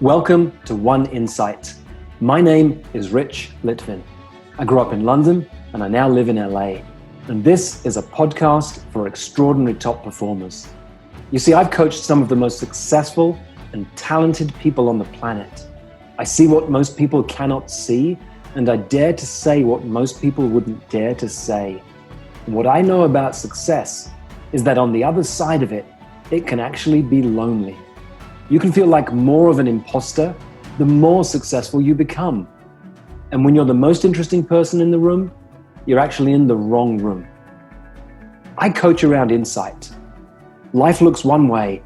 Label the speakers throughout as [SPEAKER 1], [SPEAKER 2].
[SPEAKER 1] Welcome to One Insight. My name is Rich Litvin. I grew up in London and I now live in LA. And this is a podcast for extraordinary top performers. You see, I've coached some of the most successful and talented people on the planet. I see what most people cannot see, and I dare to say what most people wouldn't dare to say. And what I know about success is that on the other side of it, it can actually be lonely. You can feel like more of an imposter the more successful you become. And when you're the most interesting person in the room, you're actually in the wrong room. I coach around insight. Life looks one way,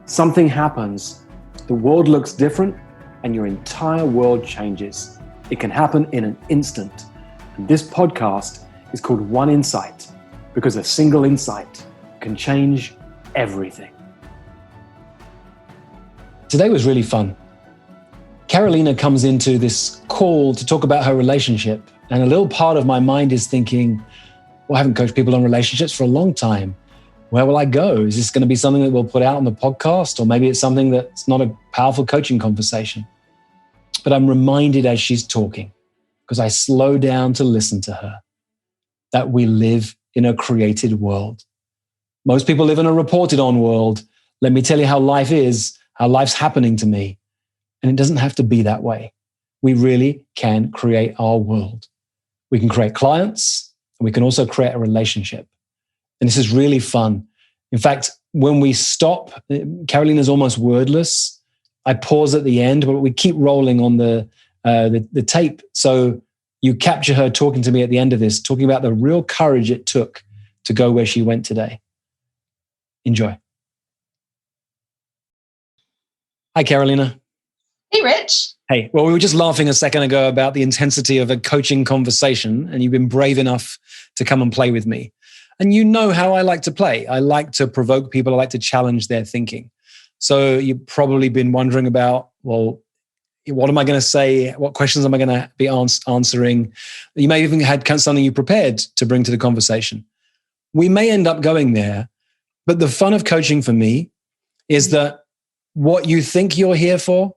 [SPEAKER 1] something happens, the world looks different, and your entire world changes. It can happen in an instant. And this podcast is called One Insight because a single insight can change everything. Today was really fun. Carolina comes into this call to talk about her relationship, and a little part of my mind is thinking, well, I haven't coached people on relationships for a long time. Where will I go? Is this going to be something that we'll put out on the podcast? Or maybe it's something that's not a powerful coaching conversation. But I'm reminded as she's talking, because I slow down to listen to her, that we live in a created world. Most people live in a reported on world. Let me tell you how life is, how life's happening to me. And it doesn't have to be that way. We really can create our world. We can create clients, and we can also create a relationship. And this is really fun. In fact, when we stop, Carolina's almost wordless. I pause at the end, but we keep rolling on the tape. So you capture her talking to me at the end of this, talking about the real courage it took to go where she went today. Enjoy. Hi, Carolina.
[SPEAKER 2] Hey, Rich.
[SPEAKER 1] Hey, well, we were just laughing a second ago about the intensity of a coaching conversation, and you've been brave enough to come and play with me. And you know how I like to play. I like to provoke people. I like to challenge their thinking. So you've probably been wondering about, well, what am I going to say? What questions am I going to be answering? You may even had something you prepared to bring to the conversation. We may end up going there, but the fun of coaching for me is that what you think you're here for,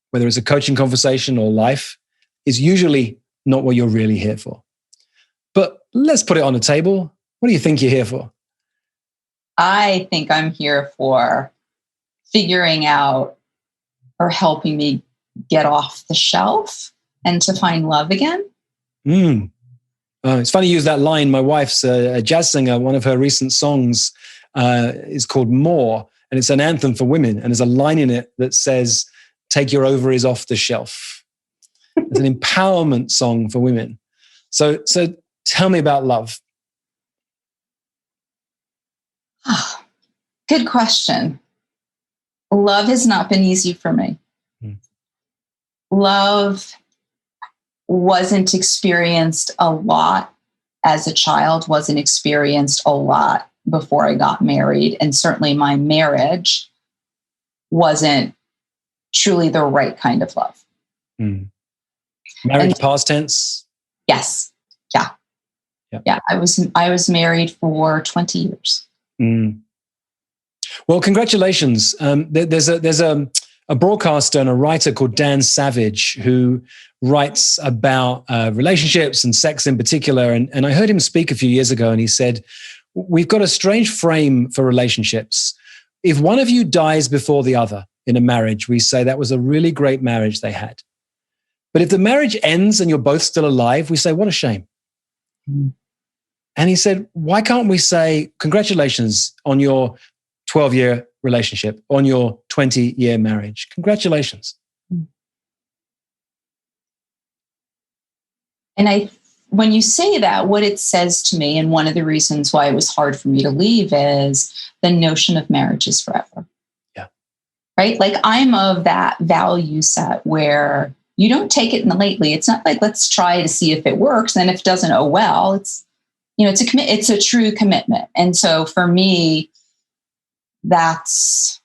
[SPEAKER 1] whether it's a coaching conversation or life, is usually not what you're really here for. But let's put it on the table. What do you think you're here for?
[SPEAKER 2] I think I'm here for figuring out or helping me get off the shelf and to find love again.
[SPEAKER 1] It's funny you use that line. My wife's a jazz singer. One of her recent songs is called More, and it's an anthem for women. And there's a line in it that says, "Take your ovaries off the shelf." It's an empowerment song for women. So tell me about love.
[SPEAKER 2] Good question. Love has not been easy for me. Love wasn't experienced a lot as a child, wasn't experienced a lot before I got married. And certainly my marriage wasn't truly the right kind of love.
[SPEAKER 1] Marriage past tense?
[SPEAKER 2] Yes. Yeah. I was married for 20 years.
[SPEAKER 1] Well, congratulations. There's a broadcaster and a writer called Dan Savage who writes about relationships and sex in particular. And I heard him speak a few years ago, and he said, we've got a strange frame for relationships. If one of you dies before the other in a marriage, we say that was a really great marriage they had. But if the marriage ends and you're both still alive, we say, what a shame. And he said, why can't we say, congratulations on your 12-year relationship, on your 20-year marriage? Congratulations.
[SPEAKER 2] And when you say that, what it says to me, and one of the reasons why it was hard for me to leave, is the notion of marriage is forever.
[SPEAKER 1] Yeah.
[SPEAKER 2] Right? Like, I'm of that value set where you don't take it in the lately. It's not like, let's try to see if it works. And if it doesn't, oh, well, it's a true commitment. And so for me, that's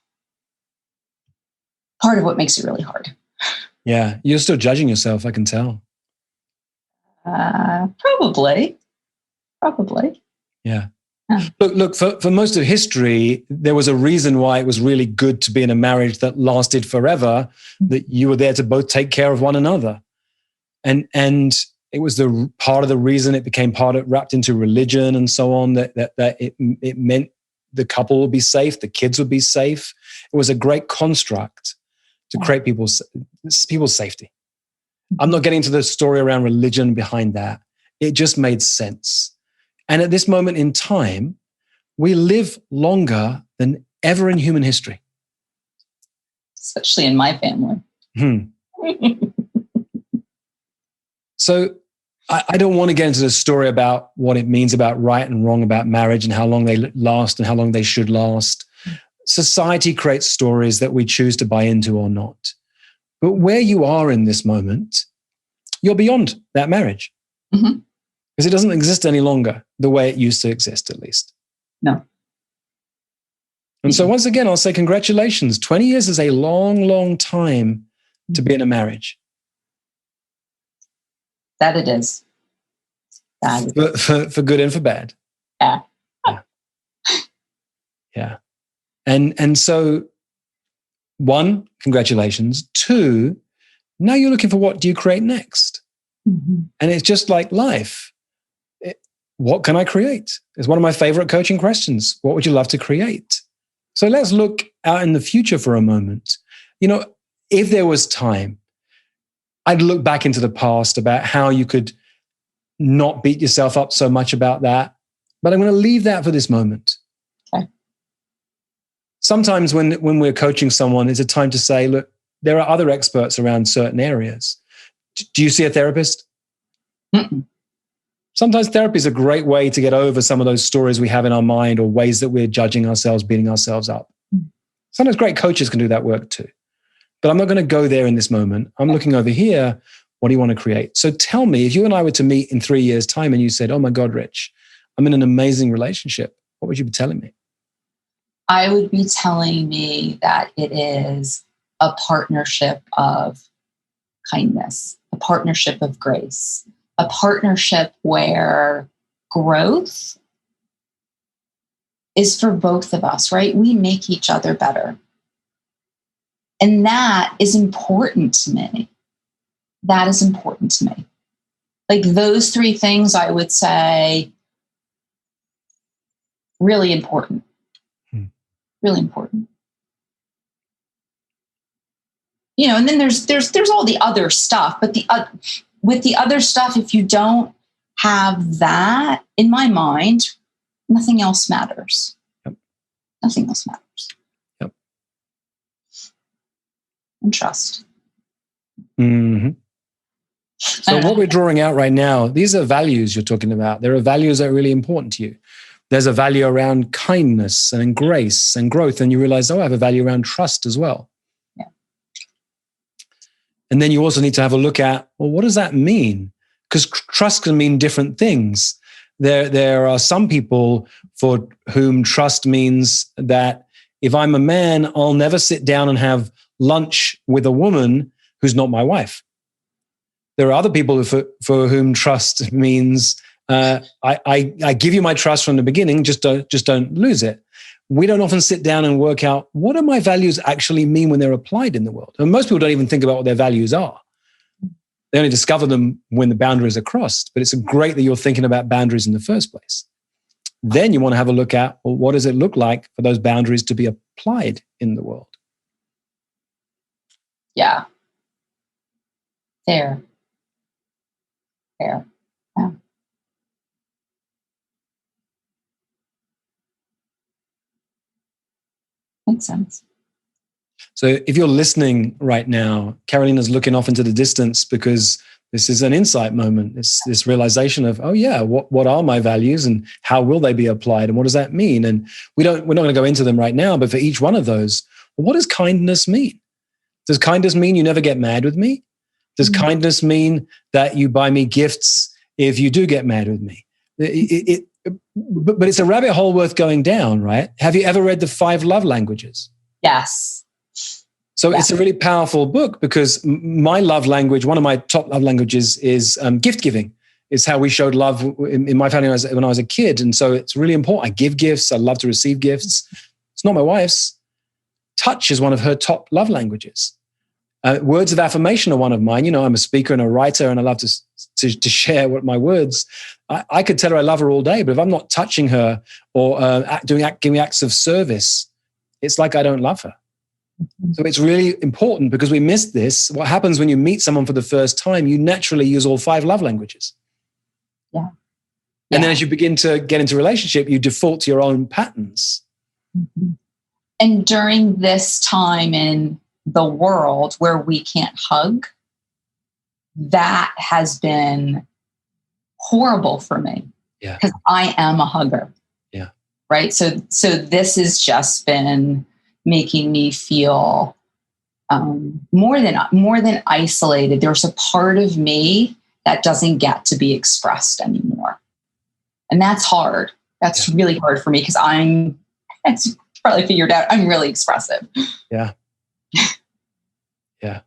[SPEAKER 2] part of what makes it really hard.
[SPEAKER 1] Yeah. You're still judging yourself, I can tell.
[SPEAKER 2] Probably.
[SPEAKER 1] Yeah. Look, for most of history, there was a reason why it was really good to be in a marriage that lasted forever, that you were there to both take care of one another. And it was the part of the reason it became wrapped into religion and so on, that it meant the couple would be safe, the kids would be safe. It was a great construct to create people's safety. I'm not getting into the story around religion behind that. It just made sense. And at this moment in time, we live longer than ever in human history.
[SPEAKER 2] Especially in my family.
[SPEAKER 1] So I don't want to get into the story about what it means about right and wrong about marriage and how long they last and how long they should last. Society creates stories that we choose to buy into or not. But where you are in this moment, you're beyond that marriage.
[SPEAKER 2] Mm-hmm.
[SPEAKER 1] Because it doesn't exist any longer the way it used to exist, at least.
[SPEAKER 2] No.
[SPEAKER 1] And so once again, I'll say congratulations. 20 years is a long, long time to be in a marriage.
[SPEAKER 2] That it is.
[SPEAKER 1] For good and for bad.
[SPEAKER 2] Yeah.
[SPEAKER 1] Yeah. And so, one, congratulations. Two, now you're looking for what do you create next?
[SPEAKER 2] Mm-hmm.
[SPEAKER 1] And it's just like life. What can I create? It's one of my favorite coaching questions. What would you love to create? So let's look out in the future for a moment. You know, if there was time, I'd look back into the past about how you could not beat yourself up so much about that. But I'm going to leave that for this moment.
[SPEAKER 2] Okay.
[SPEAKER 1] Sometimes when we're coaching someone, it's a time to say, look, there are other experts around certain areas. Do you see a therapist?
[SPEAKER 2] Mm-mm.
[SPEAKER 1] Sometimes therapy is a great way to get over some of those stories we have in our mind or ways that we're judging ourselves, beating ourselves up. Sometimes great coaches can do that work too. But I'm not going to go there in this moment. I'm looking over here. What do you want to create? So tell me, if you and I were to meet in 3 years' time and you said, oh my God, Rich, I'm in an amazing relationship, what would you be telling me?
[SPEAKER 2] I would be telling me that it is a partnership of kindness, a partnership of grace, a partnership where growth is for both of us, right? We make each other better. And that is important to me. That is important to me. Like those three things, I would say, really important. Really important. You know, and then there's all the other stuff, but with the other stuff, if you don't have that, in my mind, nothing else matters.
[SPEAKER 1] Yep.
[SPEAKER 2] Nothing else matters.
[SPEAKER 1] Yep.
[SPEAKER 2] And trust.
[SPEAKER 1] Mm-hmm. So what we're drawing out right now, these are values you're talking about. There are values that are really important to you. There's a value around kindness and grace and growth. And you realize, oh, I have a value around trust as well.
[SPEAKER 2] Yeah.
[SPEAKER 1] And then you also need to have a look at, well, what does that mean? Because trust can mean different things. There are some people for whom trust means that if I'm a man, I'll never sit down and have lunch with a woman who's not my wife. There are other people for whom trust means I give you my trust from the beginning, just don't lose it. We don't often sit down and work out what do my values actually mean when they're applied in the world. And most people don't even think about what their values are. They only discover them when the boundaries are crossed. But it's great that you're thinking about boundaries in the first place. Then you want to have a look at, well, what does it look like for those boundaries to be applied in the world?
[SPEAKER 2] Yeah. Fair. Yeah. Makes sense.
[SPEAKER 1] So if you're listening right now, Carolina's looking off into the distance because this is an insight moment. It's this realization of, oh yeah, what are my values and how will they be applied and what does that mean? And we're not going to go into them right now, but for each one of those, well, what does kindness mean? Does kindness mean you never get mad with me? Does kindness mean that you buy me gifts if you do get mad with me? But it's a rabbit hole worth going down, right? Have you ever read The 5 Love Languages?
[SPEAKER 2] Yes.
[SPEAKER 1] So It's a really powerful book because my love language, one of my top love languages is gift giving. It's how we showed love in my family when I was a kid. And so it's really important. I give gifts. I love to receive gifts. It's not my wife's. Touch is one of her top love languages. Words of affirmation are one of mine. I'm a speaker and a writer, and I love to share what my words. I could tell her I love her all day, but if I'm not touching her or giving acts of service, it's like I don't love her. So it's really important, because we miss this. What happens when you meet someone for the first time? You naturally use all 5 love languages.
[SPEAKER 2] Yeah.
[SPEAKER 1] And then as you begin to get into a relationship, you default to your own patterns.
[SPEAKER 2] Mm-hmm. And during this time in the world where we can't hug, that has been horrible for me.
[SPEAKER 1] Yeah.
[SPEAKER 2] Because I am a hugger.
[SPEAKER 1] Yeah.
[SPEAKER 2] Right. So this has just been making me feel more than isolated. There's a part of me that doesn't get to be expressed anymore. And that's hard. That's really hard for me, because it's probably figured out, I'm really expressive.
[SPEAKER 1] Yeah. Yeah.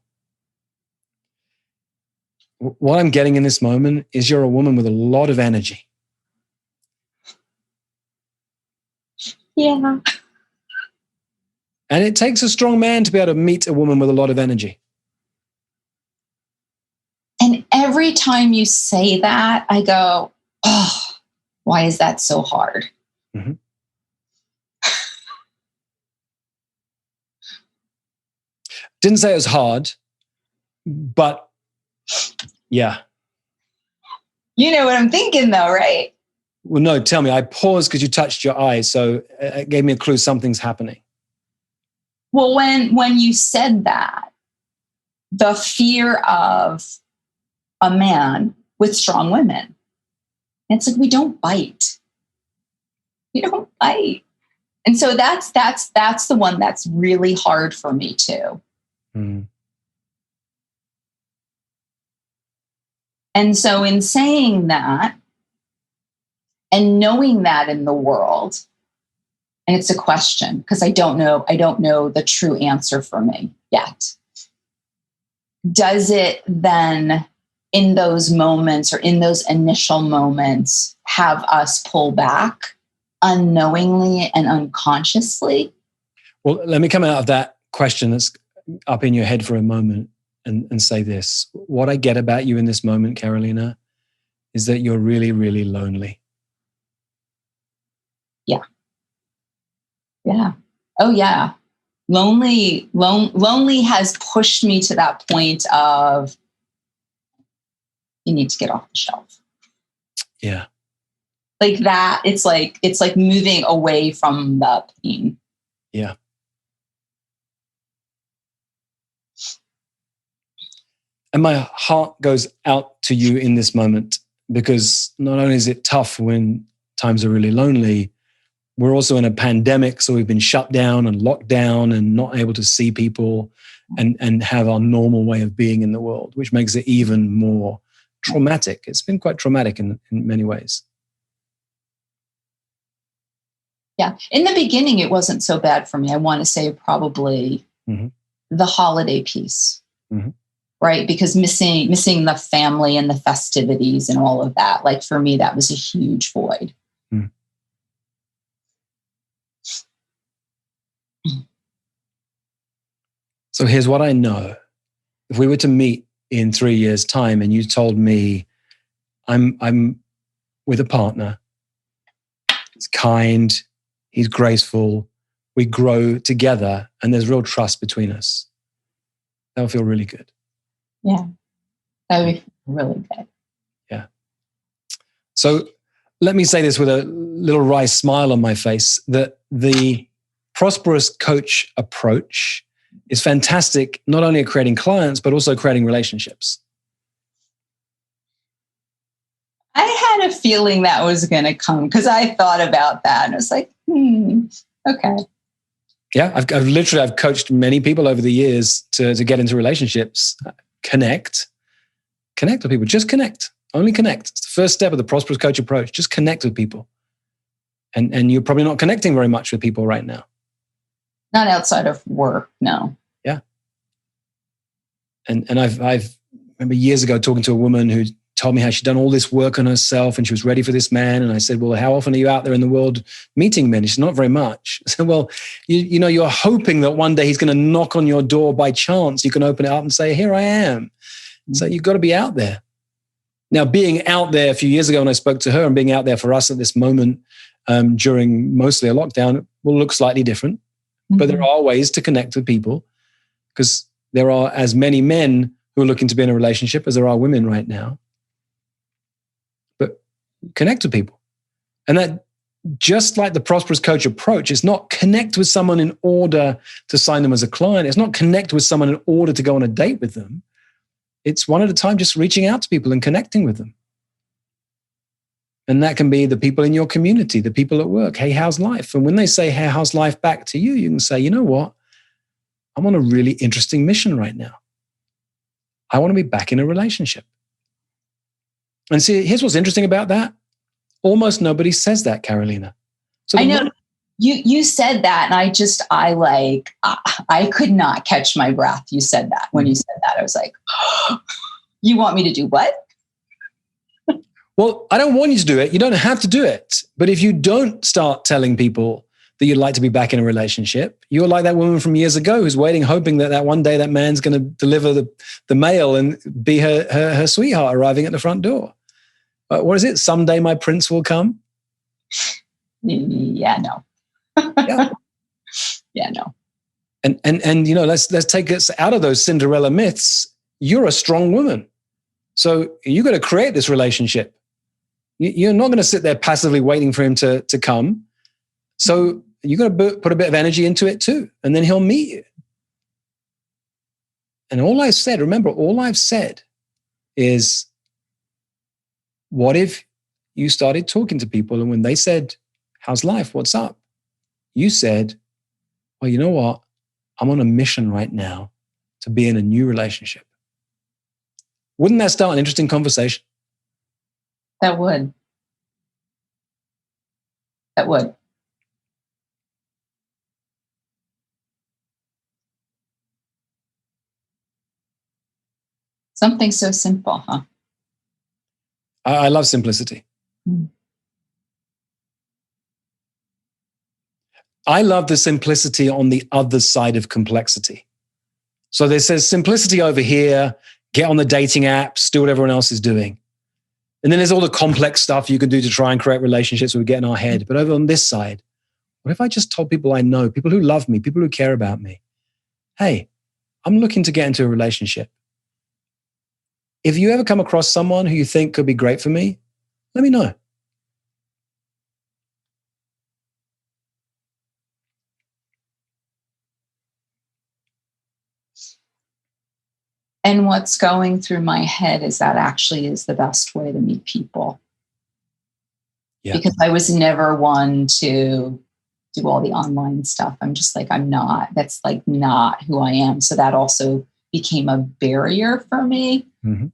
[SPEAKER 1] What I'm getting in this moment is you're a woman with a lot of energy.
[SPEAKER 2] Yeah.
[SPEAKER 1] And it takes a strong man to be able to meet a woman with a lot of energy.
[SPEAKER 2] And every time you say that, I go, oh, why is that so hard?
[SPEAKER 1] Mm-hmm. Didn't say it was hard, but yeah.
[SPEAKER 2] You know what I'm thinking though, right?
[SPEAKER 1] Well, no, tell me. I paused because you touched your eye, so it gave me a clue something's happening.
[SPEAKER 2] Well, when you said that, the fear of a man with strong women, it's like, we don't bite. We don't bite. And so that's the one that's really hard for me too.
[SPEAKER 1] Mm.
[SPEAKER 2] And so in saying that and knowing that in the world, and it's a question because I don't know the true answer for me yet. Does it then in those moments or in those initial moments have us pull back unknowingly and unconsciously?
[SPEAKER 1] Well, let me come out of that question that's up in your head for a moment and say this. What I get about you in this moment, Carolina, is that you're really, really lonely.
[SPEAKER 2] Yeah. Yeah. Oh, yeah. Lonely has pushed me to that point of you need to get off the shelf.
[SPEAKER 1] Yeah.
[SPEAKER 2] Like that. It's like moving away from the pain.
[SPEAKER 1] Yeah. And my heart goes out to you in this moment, because not only is it tough when times are really lonely, we're also in a pandemic. So we've been shut down and locked down and not able to see people and have our normal way of being in the world, which makes it even more traumatic. It's been quite traumatic in many ways.
[SPEAKER 2] Yeah. In the beginning, it wasn't so bad for me. I want to say probably the holiday piece. Mm-hmm. Right? Because missing the family and the festivities and all of that. Like for me, that was a huge void. Mm.
[SPEAKER 1] So here's what I know. If we were to meet in 3 years' time and you told me I'm with a partner, he's kind, he's graceful, we grow together and there's real trust between us, that would feel really good.
[SPEAKER 2] Yeah, that would be really good.
[SPEAKER 1] Yeah. So let me say this with a little wry smile on my face, that the Prosperous Coach Approach is fantastic, not only at creating clients, but also creating relationships.
[SPEAKER 2] I had a feeling that was going to come because I thought about that and I was like, okay.
[SPEAKER 1] Yeah, I've coached many people over the years to get into relationships. Connect with people. Just connect. Only connect. It's the first step of the Prosperous Coach Approach. Just connect with people. And you're probably not connecting very much with people right now.
[SPEAKER 2] Not outside of work, no.
[SPEAKER 1] Yeah. And I've remember years ago talking to a woman who told me how she'd done all this work on herself and she was ready for this man. And I said, well, how often are you out there in the world meeting men? She said, not very much. I said, well, you know, you're hoping that one day he's going to knock on your door by chance. You can open it up and say, here I am. So you've got to be out there. Now, being out there a few years ago when I spoke to her and being out there for us at this moment during mostly a lockdown will look slightly different. But there are ways to connect with people because there are as many men who are looking to be in a relationship as there are women right now. But connect with people. And that, just like the Prosperous Coach Approach, is not connect with someone in order to sign them as a client. It's not connect with someone in order to go on a date with them. It's one at a time, just reaching out to people and connecting with them. And that can be the people in your community, the people at work. Hey, how's life? And when they say, hey, how's life back to you? You can say, you know what? I'm on a really interesting mission right now. I want to be back in a relationship. And see, here's what's interesting about that. Almost nobody says that, Carolina. So
[SPEAKER 2] I know you said that, and I could not catch my breath. You said that. When you said that, I was like, oh, you want me to do what?
[SPEAKER 1] Well, I don't want you to do it. You don't have to do it. But if you don't start telling people that you'd like to be back in a relationship, you're like that woman from years ago who's waiting, hoping that one day that man's going to deliver the mail and be her sweetheart arriving at the front door. What is it? Someday my prince will come?
[SPEAKER 2] Yeah, no.
[SPEAKER 1] Yeah.
[SPEAKER 2] Yeah, no.
[SPEAKER 1] And you know, let's take us out of those Cinderella myths. You're a strong woman. So you got to create this relationship. You're not going to sit there passively waiting for him to come. So you got to put a bit of energy into it too. And then he'll meet you. And all I've said is, what if you started talking to people and when they said, how's life? What's up? You said, well, you know what? I'm on a mission right now to be in a new relationship. Wouldn't that start an interesting conversation?
[SPEAKER 2] That would. Something so simple, huh?
[SPEAKER 1] I love simplicity. I love the simplicity on the other side of complexity. So there says simplicity over here, get on the dating apps, do what everyone else is doing. And then there's all the complex stuff you can do to try and create relationships where we get in our head. But over on this side, what if I just told people I know, people who love me, people who care about me, hey, I'm looking to get into a relationship. If you ever come across someone who you think could be great for me, let me know.
[SPEAKER 2] And what's going through my head is that actually is the best way to meet people. Yeah. Because I was never one to do all the online stuff. I'm just like, that's like not who I am. So that also became a barrier for me. Mm-hmm.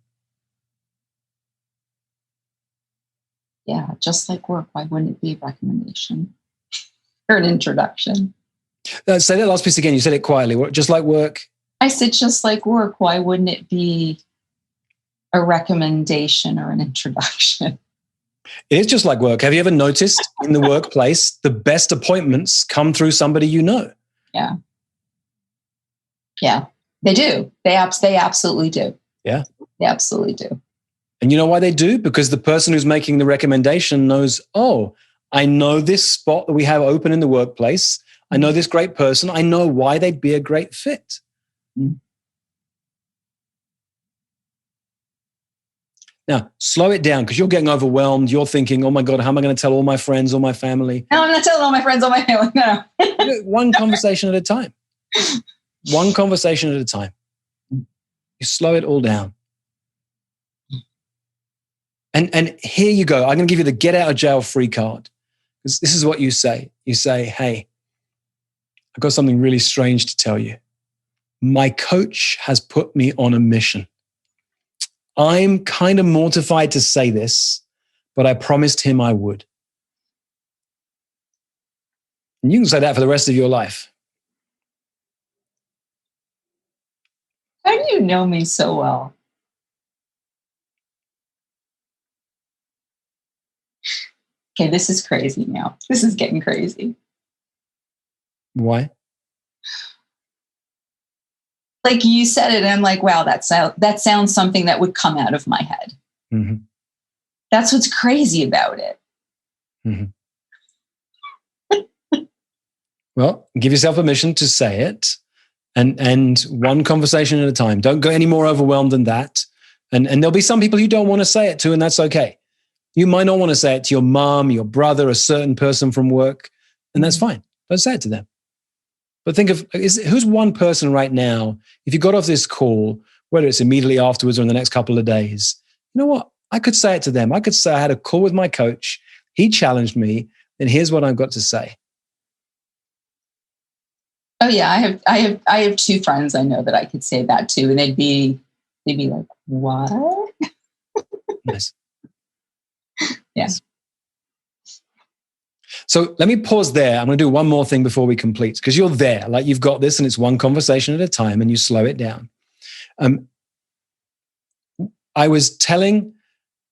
[SPEAKER 2] Yeah, just like work, why wouldn't it be a recommendation or an introduction?
[SPEAKER 1] Say that last piece again. You said it quietly. Just like work.
[SPEAKER 2] I said, just like work, why wouldn't it be a recommendation or an introduction?
[SPEAKER 1] It is just like work. Have you ever noticed in the workplace, the best appointments come through somebody you know?
[SPEAKER 2] Yeah. Yeah, they do. They absolutely do.
[SPEAKER 1] Yeah.
[SPEAKER 2] They absolutely do.
[SPEAKER 1] And you know why they do? Because the person who's making the recommendation knows, oh, I know this spot that we have open in the workplace. I know this great person. I know why they'd be a great fit. Mm. Now, slow it down because you're getting overwhelmed. You're thinking, oh my God, how am I going to tell all my friends, all my family?
[SPEAKER 2] No, I'm not telling all my friends, all my family. No.
[SPEAKER 1] One conversation at a time. One conversation at a time. You slow it all down. And here you go. I'm going to give you the get out of jail free card. This is what you say. You say, hey, I've got something really strange to tell you. My coach has put me on a mission. I'm kind of mortified to say this, but I promised him I would. And you can say that for the rest of your life.
[SPEAKER 2] How do you know me so well? Okay, this is crazy now. This is getting crazy.
[SPEAKER 1] Why?
[SPEAKER 2] Like you said it, and I'm like, wow, that sounds something that would come out of my head.
[SPEAKER 1] Mm-hmm.
[SPEAKER 2] That's what's crazy about it.
[SPEAKER 1] Mm-hmm. Well, give yourself permission to say it, and one conversation at a time. Don't go any more overwhelmed than that. And there'll be some people you don't want to say it to, and that's okay. You might not want to say it to your mom, your brother, a certain person from work, and that's fine. Don't say it to them. But think of who's one person right now, if you got off this call, whether it's immediately afterwards or in the next couple of days, you know what? I could say it to them. I could say I had a call with my coach. He challenged me, and here's what I've got to say.
[SPEAKER 2] Oh yeah, I have two friends I know that I could say that to, and they'd be like, "What?"
[SPEAKER 1] Nice.
[SPEAKER 2] Yeah.
[SPEAKER 1] So let me pause there. I'm going to do one more thing before we complete, because you're there, like you've got this, and it's one conversation at a time, and you slow it down. I was telling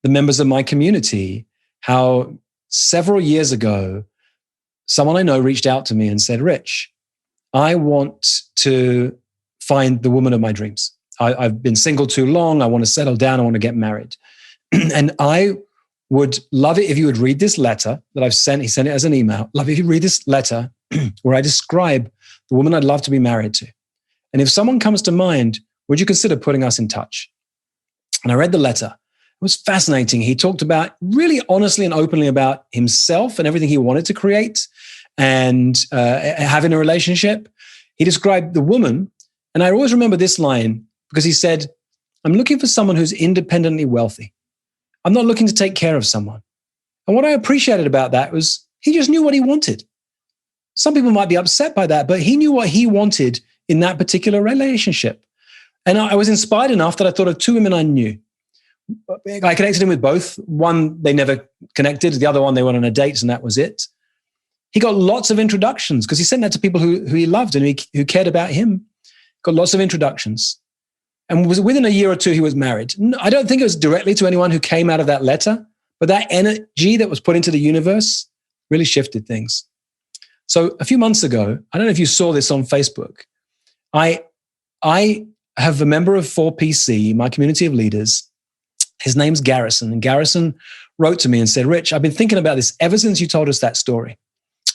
[SPEAKER 1] the members of my community how several years ago, someone I know reached out to me and said, Rich, I want to find the woman of my dreams. I've been single too long. I want to settle down. I want to get married. And I would love it if you would read this letter that I've sent. He sent it as an email. Love it if you read this letter where I describe the woman I'd love to be married to. And if someone comes to mind, would you consider putting us in touch? And I read the letter. It was fascinating. He talked about really honestly and openly about himself and everything he wanted to create and having a relationship. He described the woman. And I always remember this line because he said, I'm looking for someone who's independently wealthy. I'm not looking to take care of someone. And what I appreciated about that was he just knew what he wanted. Some people might be upset by that, but he knew what he wanted in that particular relationship. And I was inspired enough that I thought of two women I knew. I connected him with both. One, they never connected. The other one, they went on a date and that was it. He got lots of introductions because he sent that to people who he loved and who cared about him. Got lots of introductions. And was within a year or two, he was married. I don't think it was directly to anyone who came out of that letter, but that energy that was put into the universe really shifted things. So a few months ago, I don't know if you saw this on Facebook, I have a member of 4PC, my community of leaders. His name's Garrison. And Garrison wrote to me and said, Rich, I've been thinking about this ever since you told us that story.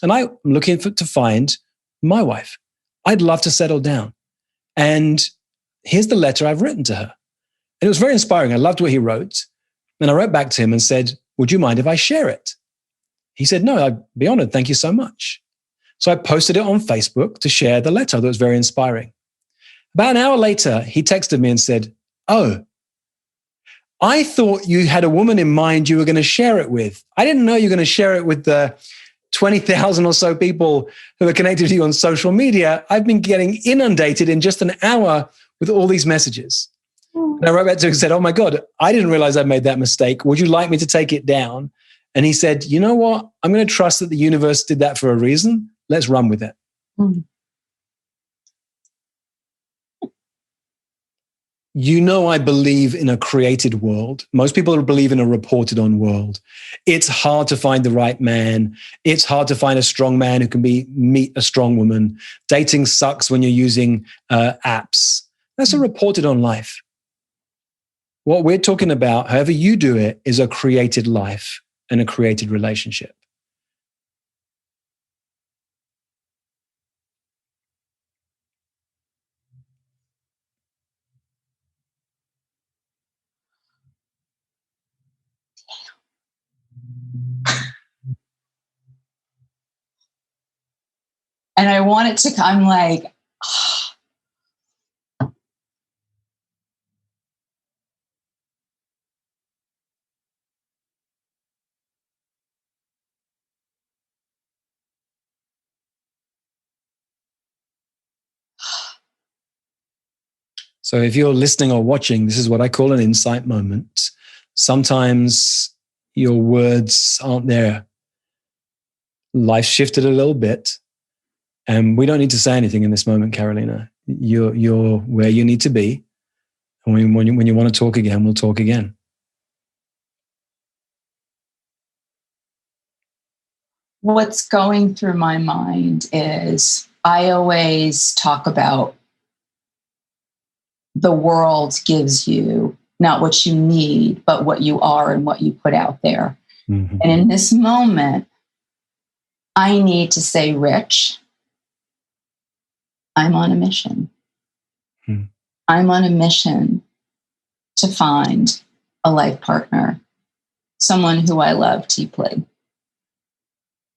[SPEAKER 1] And I'm looking to find my wife. I'd love to settle down. And here's the letter I've written to her. And it was very inspiring. I loved what he wrote. And I wrote back to him and said, would you mind if I share it? He said, no, I'd be honored. Thank you so much. So I posted it on Facebook to share the letter. That was very inspiring. About an hour later, he texted me and said, oh, I thought you had a woman in mind you were going to share it with. I didn't know you were going to share it with the 20,000 or so people who are connected to you on social media. I've been getting inundated in just an hour with all these messages. And I wrote back to him and said, oh my God, I didn't realize I made that mistake. Would you like me to take it down? And he said, you know what? I'm going to trust that the universe did that for a reason. Let's run with it. Mm. You know, I believe in a created world. Most people believe in a reported on world. It's hard to find the right man. It's hard to find a strong man who can meet a strong woman. Dating sucks when you're using apps. That's a reported on life. What we're talking about, however you do it, is a created life and a created relationship.
[SPEAKER 2] And I want it to, I'm like, oh.
[SPEAKER 1] So if you're listening or watching, this is what I call an insight moment. Sometimes your words aren't there. Life shifted a little bit. And we don't need to say anything in this moment, Carolina. You're where you need to be. And when you want to talk again, we'll talk again.
[SPEAKER 2] what's going through my mind is I always talk about the world gives you not what you need, but what you are and what you put out there. Mm-hmm. And in this moment, I need to say, Rich, I'm on a mission. I'm on a mission to find a life partner, someone who I love deeply,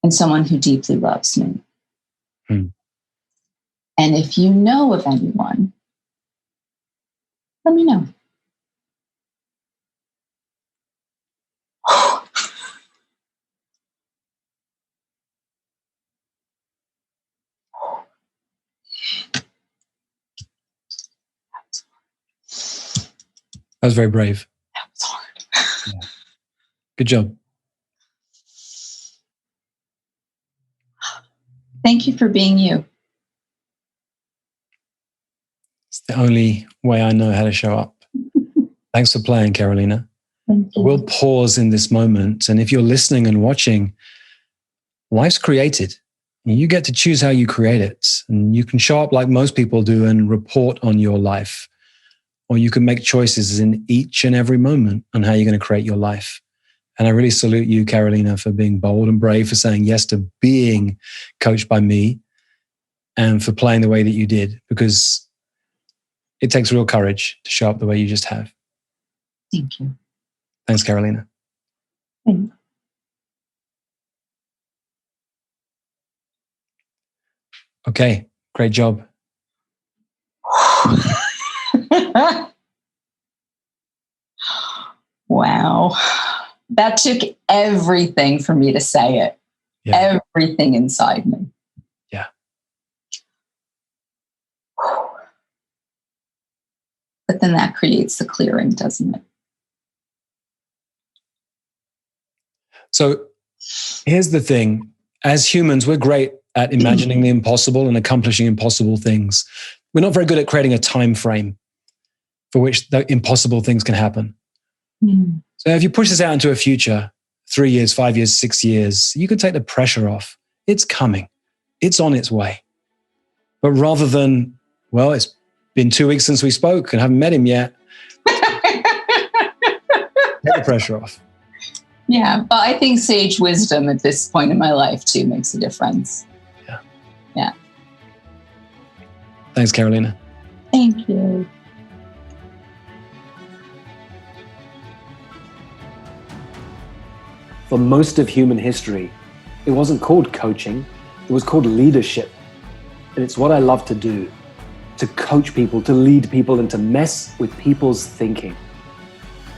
[SPEAKER 2] and someone who deeply loves me. And if you know of anyone, let me know.
[SPEAKER 1] That was very brave.
[SPEAKER 2] That was hard.
[SPEAKER 1] Yeah. Good job.
[SPEAKER 2] Thank you for being you.
[SPEAKER 1] It's the only way I know how to show up. Thanks for playing, Carolina.
[SPEAKER 2] Thank you.
[SPEAKER 1] We'll pause in this moment. And if you're listening and watching, life's created. You get to choose how you create it. And you can show up like most people do and report on your life. Or you can make choices in each and every moment on how you're going to create your life. And I really salute you, Carolina, for being bold and brave, for saying yes to being coached by me, and for playing the way that you did, because it takes real courage to show up the way you just have.
[SPEAKER 2] Thank you.
[SPEAKER 1] Thanks, Carolina.
[SPEAKER 2] Thanks.
[SPEAKER 1] Okay, great job.
[SPEAKER 2] Wow. That took everything for me to say it. Yeah. Everything inside me.
[SPEAKER 1] Yeah.
[SPEAKER 2] But then that creates the clearing, doesn't it?
[SPEAKER 1] So here's the thing. As humans, we're great at imagining the impossible and accomplishing impossible things. We're not very good at creating a time frame for which the impossible things can happen. So if you push this out into a future, 3 years, 5 years, 6 years, you can take the pressure off. It's coming. It's on its way. But rather than, well, it's been 2 weeks since we spoke and haven't met him yet, take the pressure off.
[SPEAKER 2] Yeah, but I think sage wisdom at this point in my life too makes a difference. Yeah.
[SPEAKER 1] Thanks, Carolina.
[SPEAKER 2] Thank you.
[SPEAKER 1] For most of human history, it wasn't called coaching, it was called leadership. And it's what I love to do, to coach people, to lead people, and to mess with people's thinking.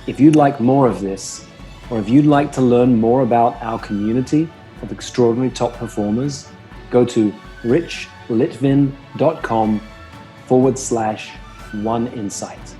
[SPEAKER 1] If you'd like more of this, or if you'd like to learn more about our community of extraordinary top performers, go to richlitvin.com/oneinsight.